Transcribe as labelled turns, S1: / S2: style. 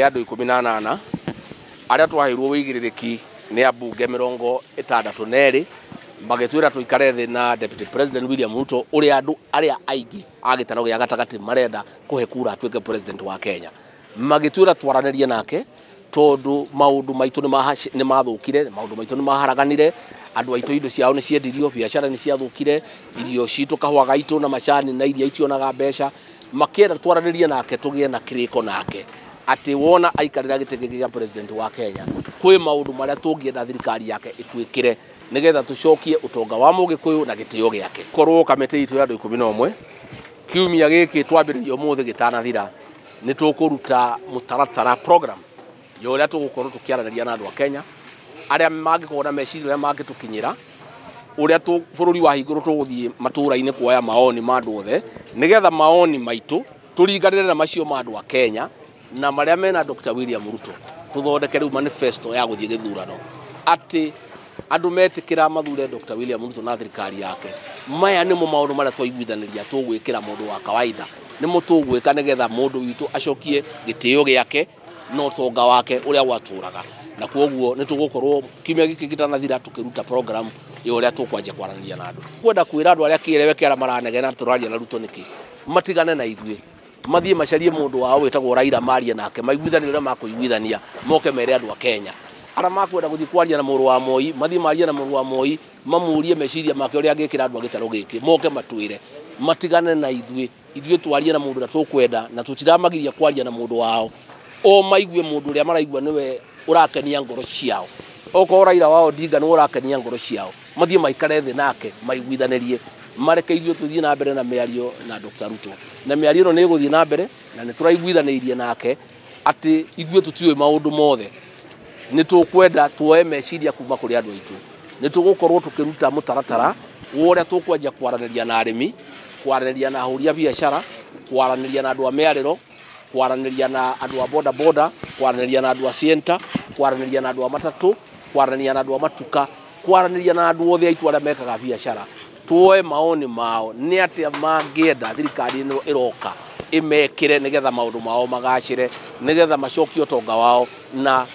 S1: Andũ 18 arĩa twaheirwo wĩigĩrĩrĩki nĩ ambunge 62 magĩtwĩra tũikare thĩ na Deputy President William Ruto ũrĩa andũ arĩa aingĩ a gĩtarũ gĩa gatagatĩ marenda kũhe kura atuĩke president wa Kenya. Magĩtwĩra twaranĩrie nake tondũ maũndũ maitũ nĩ mathũkire, maũndũ maitũ nĩ maharaganire, andũ aitũ indo ciao nĩ ciendirio, biacara nĩ ciathũkire, irio citũ kahũa gaitũ na macani na iria itionaga mbeca. Makĩenda twaranĩrie nake tũgĩe na kĩrĩko nake atĩ wona aikarĩra gĩtĩ gĩkĩ gĩa president wa Kenya kwĩ maũndũ marĩa tũngĩenda thirikari yake ĩtwĩkire nĩgetha tũcokie ũtonga wa Mũgĩkũyũ na gĩtĩo gĩake. Korwo kamĩtĩ itũ ya andũ 11 kiumia gĩkĩ twambĩrĩria ũmũthĩ gĩtanathira nĩ tũkũruta mũtaratara program ya ũrĩa tũgũkorwo tũkĩaranĩria na andũ a Kenya arĩa mangĩkorwo na meciria ũrĩa mangĩtũkinyĩra, ũrĩa bũrũri wa hingũrũ tũgũthiĩ matũũra-inĩ kuoya maoni ma andũ othe nĩgetha maoni maitũ tũringanĩre na macio ma andũ a Kenya na marĩa mena Dr. William Ruto tũthondeke rĩu manifesto ya gũthiĩ gĩthurano atĩ andũ metĩkĩra mathure Dr. William Ruto na thirikari yake. Maya nĩmo maũndũ marĩa twaiguithanĩria tũgwĩkĩra mũndũ wa kawaida, nĩmo tũgwĩka nĩgetha mũndũ witũ acokie gĩtĩo gĩake na ũtonga wake ũrĩa watũraga. Na kwoguo nĩ tũgũkorwo kiumia gĩkĩ gĩtanathira tũkĩruta program ya ũrĩa tũkwanjia kwaranĩria na andũ. Kwenda kwĩra andũ arĩa kĩreweke arĩa maranegena tũraria na Ruto nĩkĩ matigane na ithuĩ, mathiĩ macarie mũndũ wao wĩtagwo Raila marie nake maiguithanie ũrĩa makũiguithania, moke mere andũ a Kenya. Arĩa makwenda gũthiĩ kwaria na mũrũ wa Moi mathiĩ marie na mũrũ wa Moi, mamũrie meciria make ũrĩa angĩkĩra andũ a gĩtarũ gĩkĩ, moke matwĩre matigane na ithuĩ twarie na mũndũ ũrĩa tũkwenda na tũtiramagiria kwaria na mũndũ wao, o maigue mũndũ ũrĩa maraigua nĩwe ũrakenia ngoro ciao. Okorwo Raila wa Odinga nĩ ũrakenia ngoro ciao, mathiĩ maikare thĩ nake maiguithanĩrie, mareke ithuĩ tũthiĩ na mbere na mĩario na Dr. Ruto. Na mĩario ĩno nĩ ĩgũthiĩ na mbere na nĩ tũraiguithanĩirie nake atĩ ithuĩ tũtiũĩ maũndũ mothe, nĩ tũkwenda tuoe meciria kuma kũrĩ andũ aitũ. Nĩ tũgũkorwo tũkĩruta mũtaratara ũrĩa tũkwanjia kwaranĩria na arĩmi, kwaranĩria na ahũri a biacara, kwaranĩria na andũ a mĩarĩro, kwaranĩria na andũ a boda boda, kwaranĩria na andũ a center, kwaranĩria na andũ a matatũ, kwaranĩria na andũ a matuka, kwaranĩria na andũ othe aitũ arĩa mekaga biacara. Tuoe maoni mao nĩ atĩa mangĩenda thirikari ĩno ĩroka ĩmekĩre nĩgetha maũndũ mao magacĩre, nĩgetha macokie ũtonga wao na